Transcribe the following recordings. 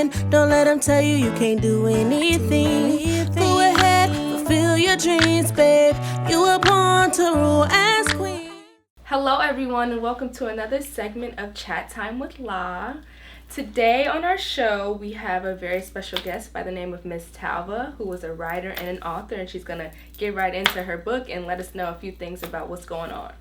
in. Don't let them tell you can't do anything. Go ahead, fulfill your dreams, babe. You were born to rule as queen. Hello everyone, and welcome to another segment of Chat Time with La. Today on our show, we have a very special guest by the name of Miss Talva, who is a writer and an author, and she's going to get right into her book and let us know a few things about what's going on.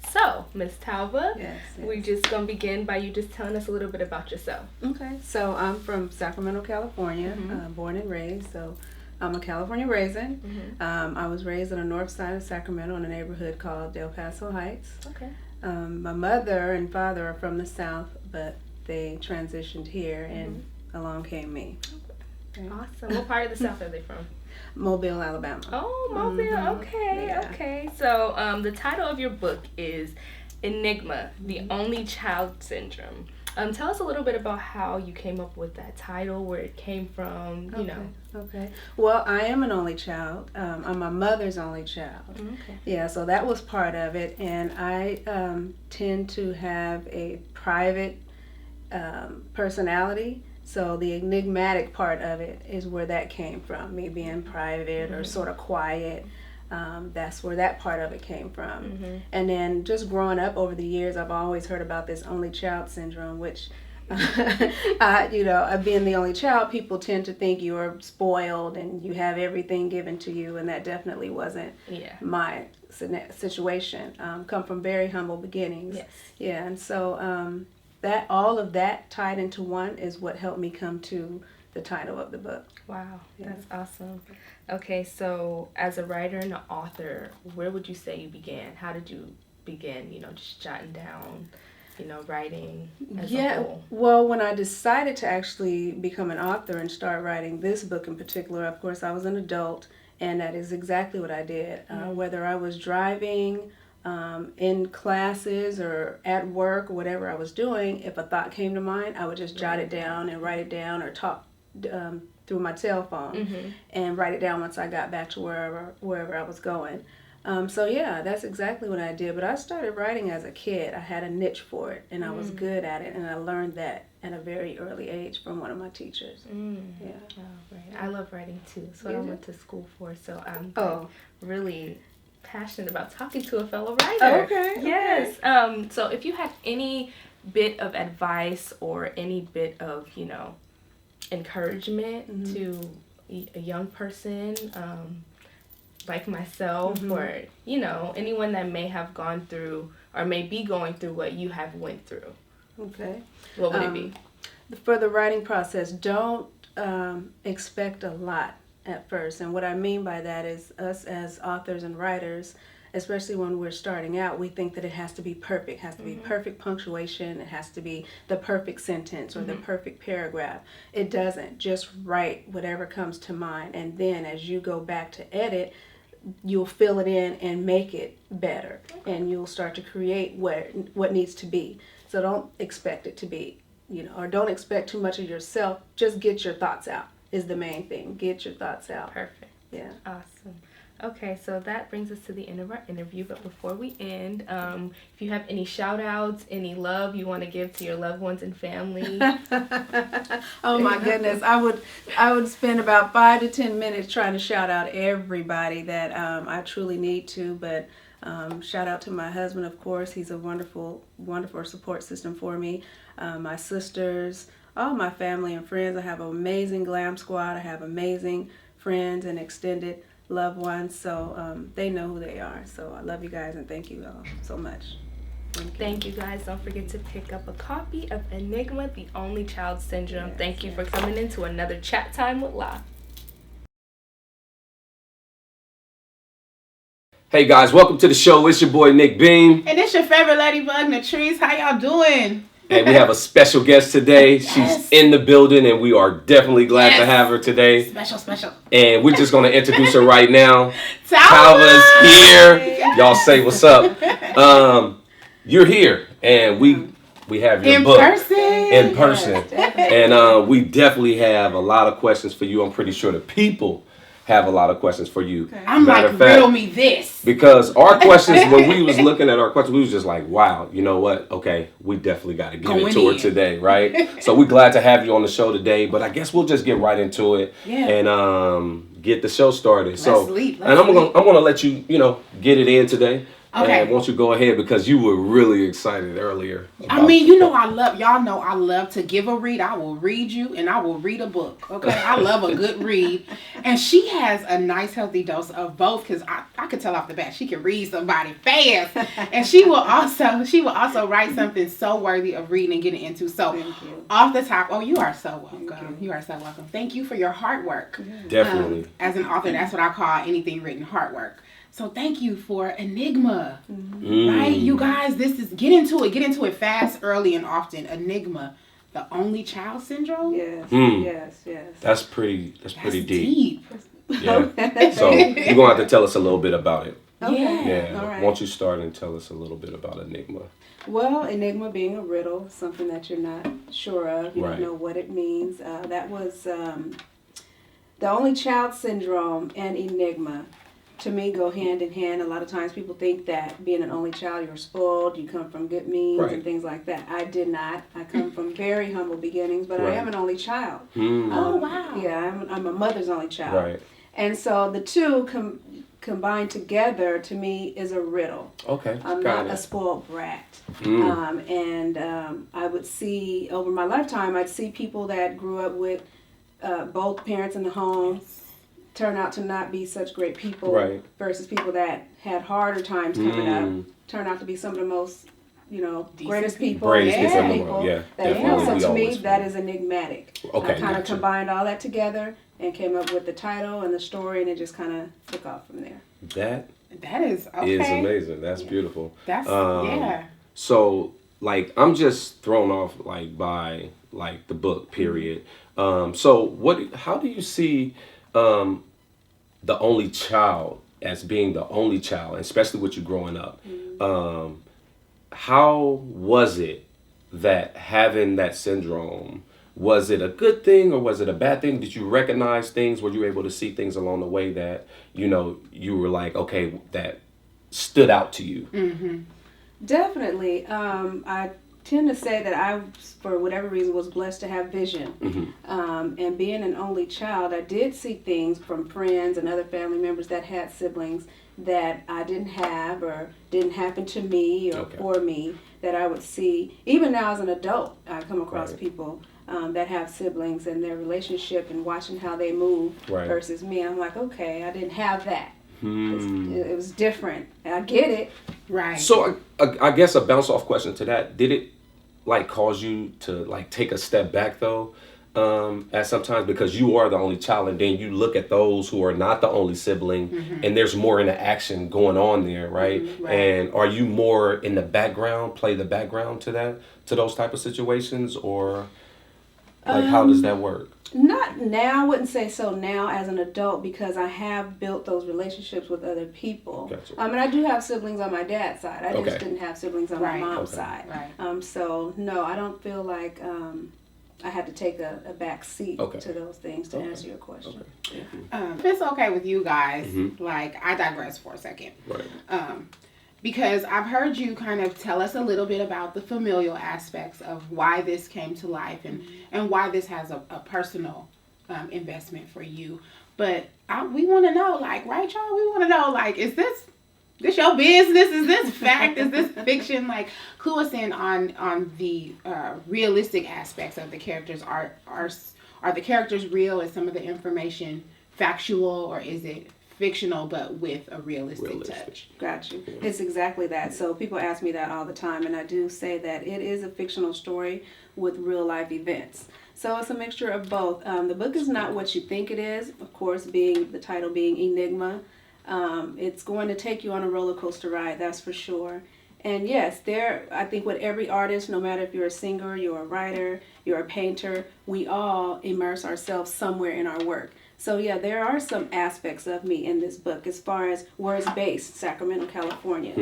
So, Miss Talva, yes. We're just going to begin by you just telling us a little bit about yourself. Okay, so I'm from Sacramento, California, born and raised, so I'm a California raisin. I was raised on the north side of Sacramento in a neighborhood called Del Paso Heights. Okay. My mother and father are from the south, but they transitioned here, and along came me. Okay. Awesome. What part of the South are they from? Mobile, Alabama. Oh, Mobile. Okay, Yeah. okay. So the title of your book is Enigma, the Only Child Syndrome. Tell us a little bit about how you came up with that title, where it came from, you know. Okay. Well, I am an only child. I'm my mother's only child. Okay. Yeah, so that was part of it. And I tend to have a private personality. So the enigmatic part of it is where that came from, me being private or sort of quiet. That's where that part of it came from. And then just growing up over the years, I've always heard about this only child syndrome, which, being the only child, people tend to think you're spoiled and you have everything given to you, and that definitely wasn't my situation. Come from very humble beginnings. Yes. Yeah, and so that all of that tied into one is what helped me come to the title of the book. Wow, that's awesome. Okay, so as a writer and an author, where would you say you began? How did you begin, just jotting down, writing as a whole? Well, when I decided to actually become an author and start writing this book in particular, of course, I was an adult, and that is exactly what I did. Whether I was driving, in classes or at work or whatever I was doing, if a thought came to mind, I would just jot it down and write it down, or talk through my cell phone and write it down once I got back to wherever I was going. So yeah, that's exactly what I did. But I started writing as a kid. I had a niche for it, and I was good at it, and I learned that at a very early age from one of my teachers. Yeah. Oh, right. I love writing too. So I went to school for. So I'm really passionate about talking to a fellow writer. Okay. Yes. So if you had any bit of advice or any bit of, encouragement to a young person like myself, or, anyone that may have gone through or may be going through what you have went through. Okay. What would it be? For the writing process, don't expect a lot at first. And what I mean by that is, us as authors and writers, especially when we're starting out, we think that it has to be perfect. It has to be perfect punctuation. It has to be the perfect sentence or the perfect paragraph. It doesn't. Just write whatever comes to mind. And then as you go back to edit, you'll fill it in and make it better. And you'll start to create what needs to be. So don't expect it to be, or don't expect too much of yourself. Just get your thoughts out is the main thing. Get your thoughts out. Perfect. Yeah. Awesome. Okay, so that brings us to the end of our interview. But before we end, if you have any shout outs, any love you want to give to your loved ones and family. Oh my goodness. I would spend about 5 to 10 minutes trying to shout out everybody that I truly need to. But shout out to my husband, of course. He's a wonderful, wonderful support system for me. My sisters, all my family and friends. I have an amazing glam squad. I have amazing friends and extended loved ones, so they know who they are. So I love you guys, and thank you all so much. Thank you guys. Don't forget to pick up a copy of Enigma, the Only Child Syndrome. Thank you for coming into another Chat Time with La. Hey guys, welcome to the show. It's your boy Nick Beam. And it's your favorite ladybug, Matriz. How y'all doing? And we have a special guest today. She's in the building, and we are definitely glad to have her today. Special. And we're just going to introduce her right now. Talva's here. Y'all say what's up. You're here, and we have your book. In person. Yes, and we definitely have a lot of questions for you. I'm pretty sure the people have a lot of questions for you. Okay. I'm like, riddle me this. Because our questions, when we was looking at our questions, we was just like, wow, you know what? Okay, we definitely got to get into it today, right? So we're glad to have you on the show today, but I guess we'll just get right into it and get the show started. Let's I'm gonna let you, get it in today. Okay. And won't you go ahead, because you were really excited earlier. I love to give a read. I will read you and I will read a book. Okay. I love a good read. And she has a nice healthy dose of both, because I could tell off the bat she can read somebody fast. And she will also write something so worthy of reading and getting into. So off the top, you are so welcome. You are so welcome. Thank you for your hard work. Definitely. As an author, that's what I call anything written hard work. So thank you for Enigma, right? You guys, get into it fast, early, and often. Enigma, the only child syndrome? Yes. That's pretty deep. Yeah. So you're going to have to tell us a little bit about it. Okay. Yeah. All right. Won't you start and tell us a little bit about Enigma? Well, Enigma being a riddle, something that you're not sure of, you don't know what it means. That was the only child syndrome and Enigma. To me, go hand in hand. A lot of times people think that being an only child, you're spoiled, you come from good means and things like that. I did not. I come from very humble beginnings, but I am an only child. Oh, wow. Yeah, I'm a mother's only child. Right. And so the two combined together, to me, is a riddle. Okay. I'm not a spoiled brat. I would see, over my lifetime, I'd see people that grew up with both parents in the home turn out to not be such great people versus people that had harder times coming up turn out to be some of the most, greatest people. So to me, that is enigmatic. Okay, I kind of combined all that together and came up with the title and the story, and it just kind of took off from there. That is amazing. That's beautiful. That's So I'm just thrown off by the book period. So how do you see the only child as being the only child, especially with you growing up? How was it that having that syndrome, was it a good thing or was it a bad thing? Did you recognize things? Were you able to see things along the way that, you were like, okay, that stood out to you? Definitely. I tend to say that I, for whatever reason, was blessed to have vision. And being an only child, I did see things from friends and other family members that had siblings that I didn't have or didn't happen to me or for me, that I would see. Even now as an adult, I come across people that have siblings and their relationship and watching how they move versus me. I'm like, okay, I didn't have that. It was different. I get it. Right. So I guess a bounce off question to that, did it cause you to take a step back though, at sometimes, because you are the only child and then you look at those who are not the only sibling and there's more interaction going on there, right? And are you more in the background, play the background to those type of situations, or how does that work? Not now. I wouldn't say so now as an adult, because I have built those relationships with other people. Gotcha. I do have siblings on my dad's side. I just didn't have siblings on my mom's side. So no, I don't feel like I had to take a back seat to those things to answer your question. If it's okay with you guys, I digress for a second. Because I've heard you kind of tell us a little bit about the familial aspects of why this came to life and why this has a personal investment for you. But we want to know, right, y'all? We want to know, is this your business? Is this fact? Is this fiction? Clue us in on the realistic aspects of the characters. Are the characters real? Is some of the information factual, or is it fictional but with a realistic touch? Got you. It's exactly that. So people ask me that all the time, and I do say that it is a fictional story with real life events. So it's a mixture of both. The book is not what you think it is, of course, the title being Enigma. It's going to take you on a roller coaster ride, that's for sure. And yes, I think with every artist, no matter if you're a singer, you're a writer, you're a painter, we all immerse ourselves somewhere in our work. So yeah, there are some aspects of me in this book as far as where it's based, Sacramento, California.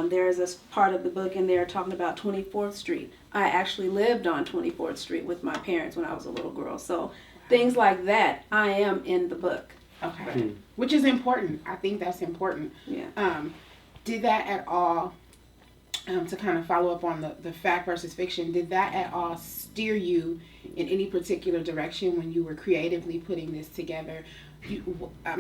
There's a part of the book in there talking about 24th Street. I actually lived on 24th Street with my parents when I was a little girl. So things like that, I am in the book. Okay. Which is important. I think that's important. Yeah. Did that at all, to kind of follow up on the fact versus fiction, did that at all steer you in any particular direction when you were creatively putting this together?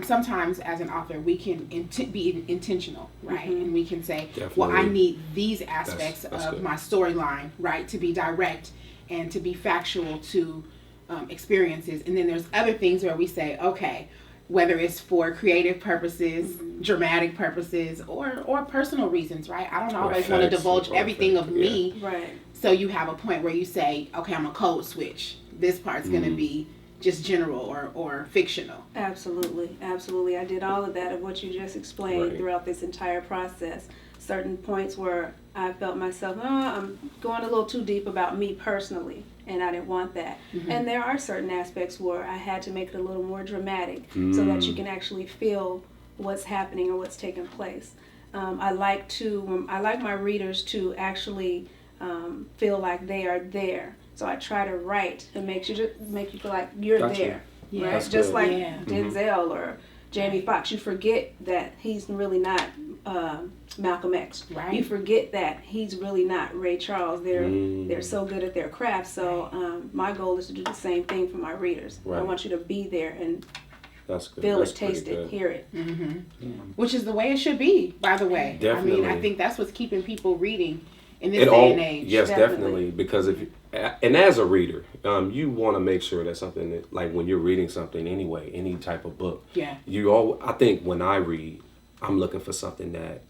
Sometimes as an author, we can be intentional, right? And we can say, well, I need these aspects of my storyline, right, to be direct and to be factual to experiences. And then there's other things where we say, okay, whether it's for creative purposes, dramatic purposes, or personal reasons, right? I don't always want to divulge everything of me. Right. So you have a point where you say, okay, I'm a code switch. This part's going to be just general or fictional. Absolutely. I did all of that of what you just explained throughout this entire process. Certain points where I felt myself, I'm going a little too deep about me personally, and I didn't want that. And there are certain aspects where I had to make it a little more dramatic so that you can actually feel what's happening or what's taking place. I like my readers to actually feel like they are there. So I try to write and make you feel like you're there, right? That's just good. like Denzel or Jamie Foxx. You forget that he's really not Malcolm X. Right. You forget that he's really not Ray Charles. They're so good at their craft. So my goal is to do the same thing for my readers. I want you to be there and feel it, taste it, hear it. Which is the way it should be, by the way. Definitely. I mean, I think that's what's keeping people reading in this day and age. Yes, definitely. Because and as a reader, you want to make sure that something that, like when you're reading something anyway, any type of book. Yeah. I think when I read, I'm looking for something that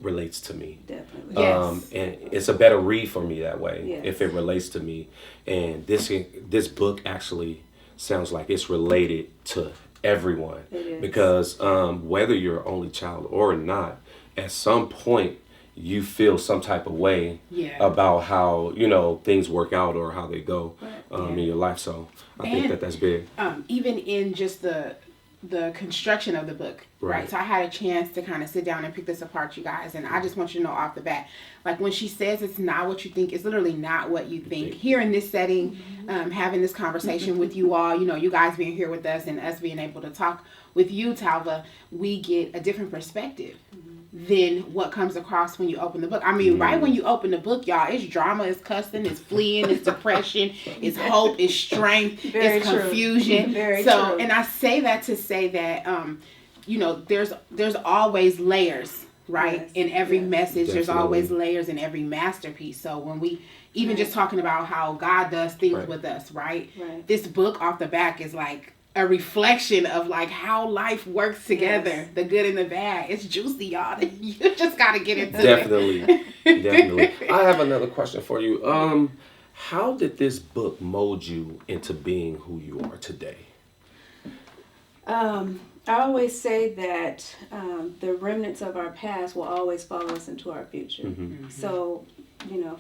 relates to me. Definitely. Yes. And it's a better read for me that way Yes. if it relates to me. And this book actually sounds like it's related to everyone. It is. Because whether you're an only child or not, at some point you feel some type of way about how things work out or how they go in your life. So I think that's big. Even in just the construction of the book, right? So I had a chance to kind of sit down and pick this apart, you guys, and I just want you to know off the bat, like when she says it's not what you think, it's literally not what you think. Here in this setting, having this conversation with you all, you guys being here with us and us being able to talk with you, Talva, we get a different perspective than what comes across when you open the book. I mean, right when you open the book, y'all, it's drama, it's cussing, it's fleeing, it's depression, it's hope, it's strength, it's confusion. Very true. And I say that to say that, there's always layers, right? Yes. In every message, Definitely. there's always layers in every masterpiece. So when we, even just talking about how God does things with us, right? This book off the back is like a reflection of like how life works together, the good and the bad. It's juicy, y'all. You just got to get into it. Definitely. I have another question for you. How did this book mold you into being who you are today? I always say that the remnants of our past will always follow us into our future. So,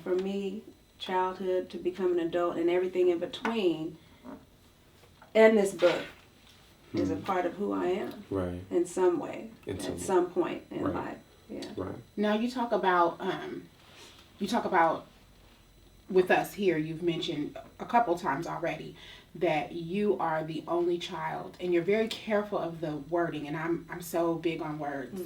for me, childhood to become an adult and everything in between, and this book is a part of who I am. Right. In some way. Some point in life. Yeah. Right. Now you talk about with us here, you've mentioned a couple times already that you are the only child, and you're very careful of the wording, and I'm so big on words.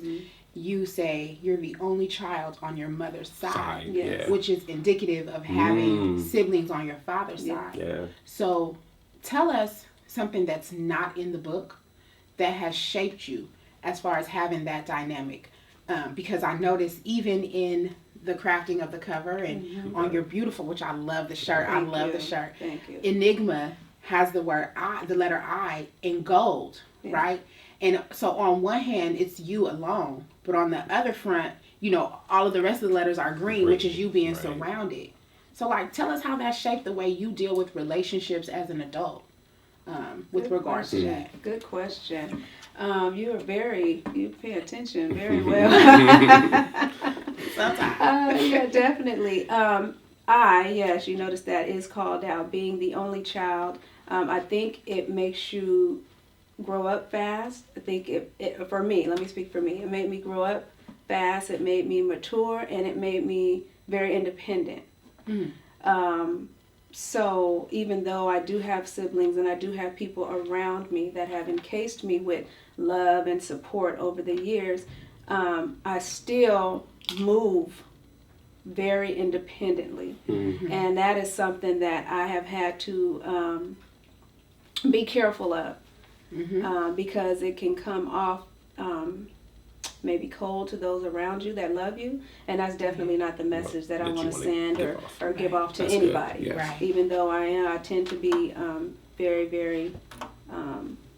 You say you're the only child on your mother's side, which is indicative of having siblings on your father's side. Yeah. So tell us something that's not in the book that has shaped you as far as having that dynamic. Because I noticed even in the crafting of the cover and on your beautiful, which I love the shirt. I love the shirt. Thank you. Enigma has the word I, the letter I in gold, right? And so on one hand, it's you alone, but on the other front, all of the rest of the letters are green, which is you being surrounded. So like, tell us how that shaped the way you deal with relationships as an adult. With regards to that. Good question. You pay attention very well. Sometimes. Yeah, definitely. You notice that is called out, being the only child. I think it makes you grow up fast. I think it for me, let me speak for me. It made me grow up fast. It made me mature, and it made me very independent. So even though I do have siblings and I do have people around me that have encased me with love and support over the years, I still move very independently. Mm-hmm. And that is something that I have had to be careful of, because it can come off maybe cold to those around you that love you, and that's definitely not the message that I want to send or give off to anybody. Yes. Right. Even though I tend to be very, very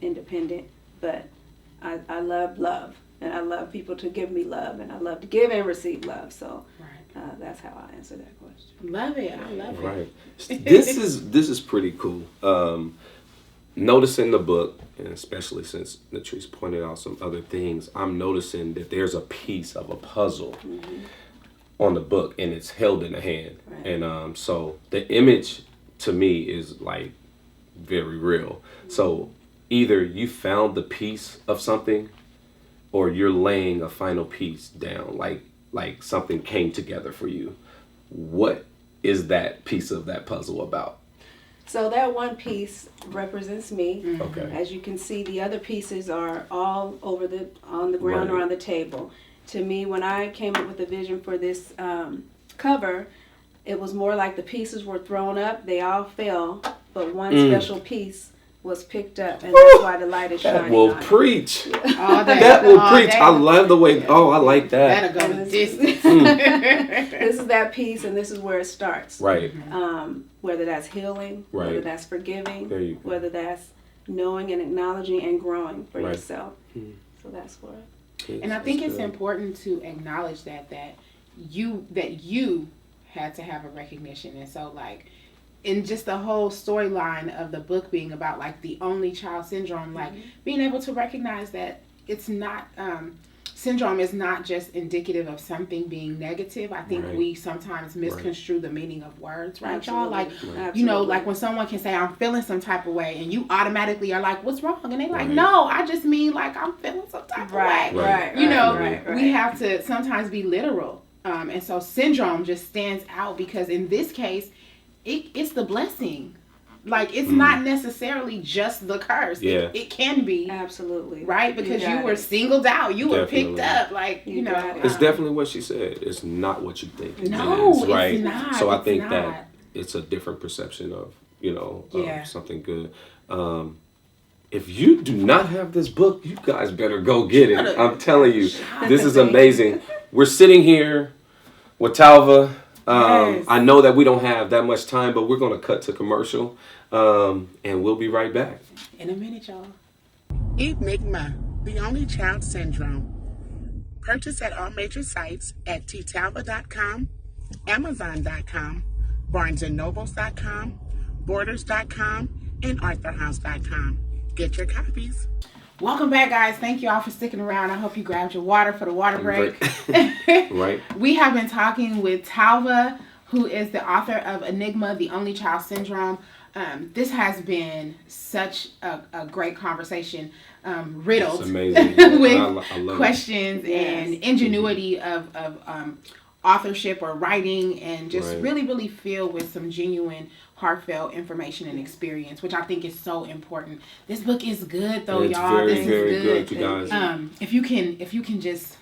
independent, but I love, and I love people to give me love, and I love to give and receive love. So that's how I answer that question. Love it. I love it. Right. This is pretty cool. Noticing the book, and especially since Matriz pointed out some other things, I'm noticing that there's a piece of a puzzle on the book, and it's held in a hand. Right. And so the image to me is like very real. So either you found the piece of something, or you're laying a final piece down, like something came together for you. What is that piece of that puzzle about? So that one piece represents me. Okay. As you can see, the other pieces are all on the ground or on the table. To me, when I came up with the vision for this cover, it was more like the pieces were thrown up, they all fell, but one special piece was picked up, and that's why the light is shining. That will on it. preach. All day. That will All preach. day. I love the way. Oh, I like that. That'll go the distance. This is that piece, and this is where it starts. Right. Whether that's healing, whether Right. that's forgiving, There you go. whether that's knowing and acknowledging and growing for Right. yourself. So that's where. And I think it's important to acknowledge that you had to have a recognition. And so like in just the whole storyline of the book being about like the only child syndrome, like being able to recognize that it's not syndrome is not just indicative of something being negative. I think Right. we sometimes misconstrue the meaning of words, right, y'all? Like, Absolutely. you know, like when someone can say, I'm feeling some type of way, and you automatically are like, what's wrong? And they like, no, I just mean like I'm feeling some type of way. Right. You know, right. we have to sometimes be literal. And so syndrome just stands out because in this case, it's the blessing. Like, it's not necessarily just the curse. Yeah. It can be. Absolutely. Right? Because you got were it. singled out. You were Definitely. picked up. Like, you know. got it. It's definitely what she said. It's not what you think. It No, is, it's right? not. So I It's think not. that it's a different perception of, Yeah. something good. If you do not have this book, you guys better go get it. I'm telling you, this is amazing. We're sitting here with Talva. Yes. I know that we don't have that much time, but we're going to cut to commercial, and we'll be right back. In a minute, y'all. Enigma, the only child syndrome. Purchase at all major sites at ttalva.com, amazon.com, barnesandnobles.com, borders.com, and arthurhouse.com. Get your copies. Welcome back, guys. Thank you all for sticking around. I hope you grabbed your water for the water break. Right. We have been talking with Talva, who is the author of Enigma, the Only Child Syndrome. This has been such a great conversation, riddled It's amazing. with I love questions and ingenuity of authorship or writing, and just Right. really filled with some genuine heartfelt information and experience, which I think is so important. This book is good though, It's y'all. very, This very is good, you guys. If you can just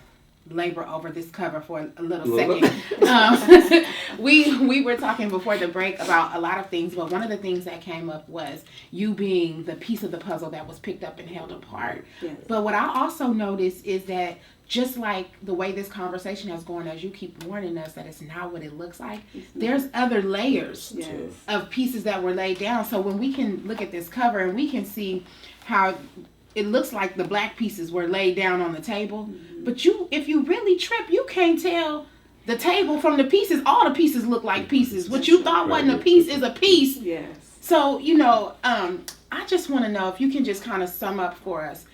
labor over this cover for a little Little second. We were talking before the break about a lot of things, but one of the things that came up was you being the piece of the puzzle that was picked up and held apart. Yes. But what I also noticed is that just like the way this conversation has gone, as you keep warning us that it's not what it looks like, there's other layers Yes. of pieces that were laid down. So when we can look at this cover and we can see how it looks like the black pieces were laid down on the table, but if you really trip, you can't tell the table from the pieces. All the pieces look like pieces. What you thought wasn't a piece is a piece. Yes. So, I just want to know if you can just kind of sum up for us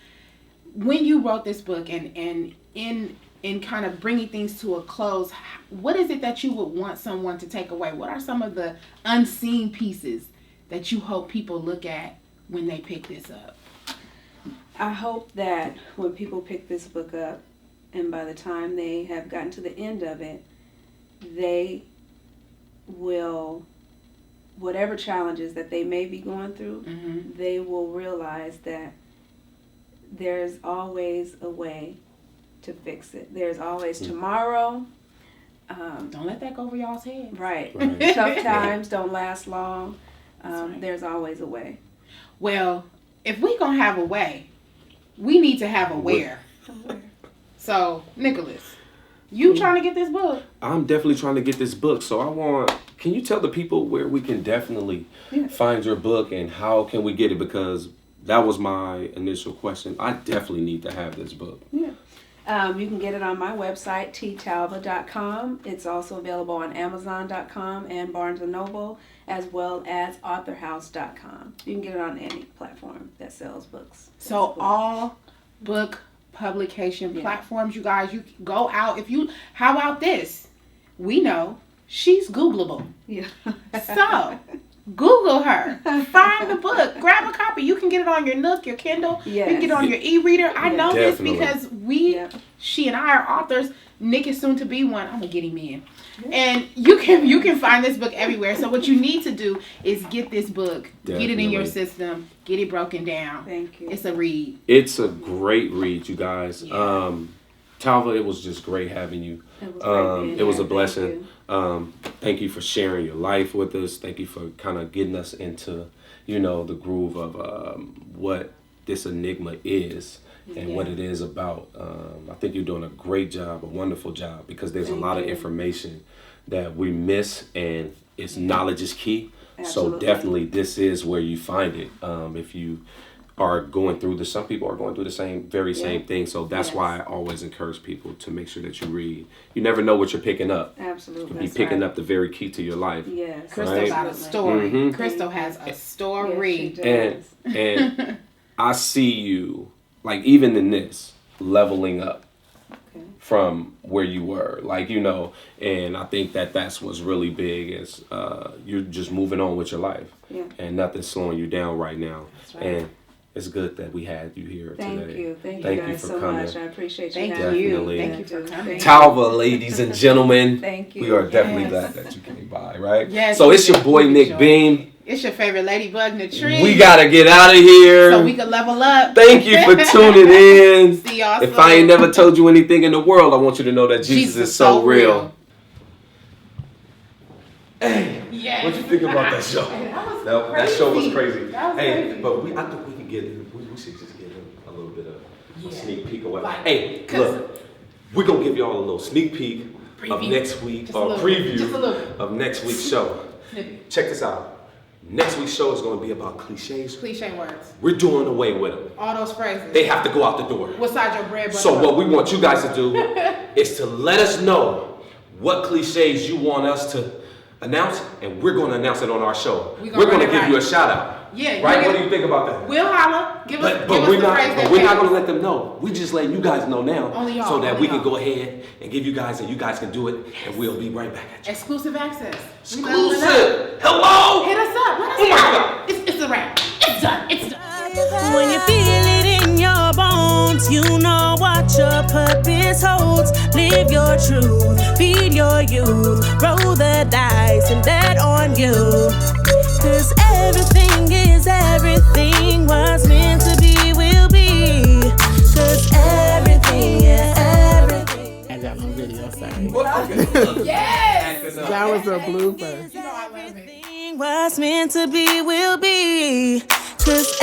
when you wrote this book and in kind of bringing things to a close, what is it that you would want someone to take away? What are some of the unseen pieces that you hope people look at when they pick this up? I hope that when people pick this book up, and by the time they have gotten to the end of it, they will whatever challenges that they may be going through, they will realize that there's always a way to fix it. There's always tomorrow. Don't let that go over y'all's head. Right. Tough times don't last long. There's always a way. Well, if we gonna have a way, we need to have a where. So, Nicholas, you trying to get this book? I'm definitely trying to get this book. So can you tell the people where we can definitely find your book and how can we get it? Because that was my initial question. I definitely need to have this book. Yeah. You can get it on my website, ttalva.com. It's also available on amazon.com and Barnes & Noble, as well as authorhouse.com. You can get it on any platform that sells books. So all book publication platforms, you guys, you go out. How about this? We know she's Googleable. Yeah. So Google her. Find the book. Grab a copy. You can get it on your Nook, your Kindle. Yes. You can get it on your e-reader. I know Definitely. this because she and I are authors. Nick is soon to be one. I'm gonna get him in. And you can find this book everywhere. So what you need to do is get this book, get it in your system, get it broken down. Thank you. It's a read. It's a great read, you guys. Yeah. Talva, it was just great having you. It was a blessing. Thank you for sharing your life with us. Thank you for kind of getting us into, the groove of what this Enigma is and what it is about. I think you're doing a great job, a wonderful job, because there's a lot of information that we miss, and it's knowledge is key. Absolutely. So definitely this is where you find it. If you are going through this, some people are going through the same thing. So that's why I always encourage people to make sure that you read. You never know what you're picking up. Absolutely. You could be picking up the very key to your life. Yes. Crystal's got a story. Crystal has a story. Yes, And I see you, like, even in this, leveling up from where you were, and I think that's what's really big is you're just moving on with your life, and nothing's slowing you down right now. That's right. And it's good that we had you here today. Thank you guys for so coming. much. I appreciate you. Thank having me. you. Thank you for coming. Talva, ladies and gentlemen. Thank you. We are definitely glad that you came by, right? Yes. So it's your boy Nick Beam. It's your favorite ladybug, Matriz. We gotta get out of here. So we can level up. Thank you for tuning in. See y'all If soon. I ain't never told you anything in the world, I want you to know that Jesus is so real. Hey, Yes. what'd you think about that show? That show was crazy. That was Hey, crazy. but I think we can get him. We should just give him a little bit of a sneak peek of what. Like, Hey, 'cause- look, we're gonna give y'all a little sneak peek of Preview. next week, Just a or little bit. Just a preview little bit. of next week's show. Snippet. Check this out. Next week's show is gonna be about cliches. Cliche words. We're doing away with them. All those phrases. They have to go out the door. What side your bread butter? So what we want you guys to do is to let us know what cliches you want us to announce, and we're going to announce it on our show. We're going to give you a shout out. Yeah. Right? What do you think about that? We'll holler. Give us But the we're phrase that not fits. going to let them know. We're just letting you guys know now, Only y'all, so that only we can y'all. go ahead and give you guys, and you guys can do it, and we'll be right back at you. Exclusive access. We leveling up. Exclusive. Hello. Hit us up. Let us Oh my know. God. It's a wrap. It's done. It's done. When you feel it in your bones, you know what your purpose holds. Live your truth, feed your youth, roll the dice and bet on you. 'Cause everything was meant to be, will be. 'Cause everything, everything. I got my video, sorry. Yes. That was a blooper. You know I love it. Everything was meant to be, will be. 'Cause